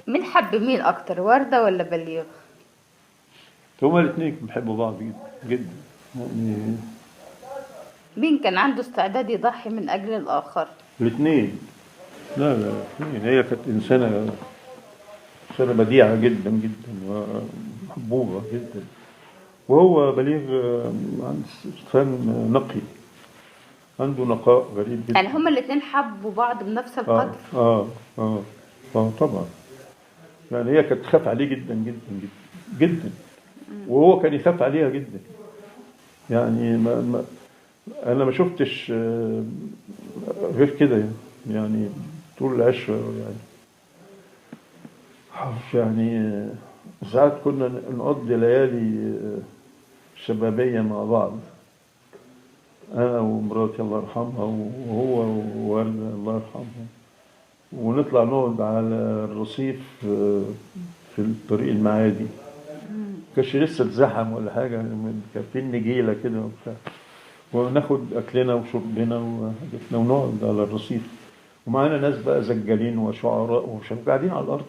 مين حب مين اكتر، وردة ولا بليغ؟ هما الاثنين بيحبوا بعض جدا جدا يعني. مين كان عنده استعداد يضحي من اجل الاخر؟ الاثنين. لا لا، الاثنين. هي كانت إنسانة بديعة جدا جدا ومحبوبة جدا. وهو بليغ عنده فن نقي، عنده نقاء غريب يعني جدا. هما الاتنين حبوا بعض بنفس اه القدر؟ اه اه اه طبعا. يعني هي كانت تخاف عليه جدا جدا جدا جدا، وهو كان يخاف عليها جدا. يعني انا ما شفتش غير كده يعني. يعني طول العشرة يعني. يعني ساعات كنا نقضي ليالي شبابية مع بعض، أنا ومراتي الله يرحمها وهو ووالدة الله يرحمها، ونطلع نقعد على الرصيف في الطريق المعادي. كانش لسه اتزحم ولا حاجة، كان في النجيلة كده وبتاع، وناخد أكلنا وشربنا وحاجتنا ونقعد على الرصيف، ومعانا ناس بقى زجالين وشعراء قاعدين على الأرض.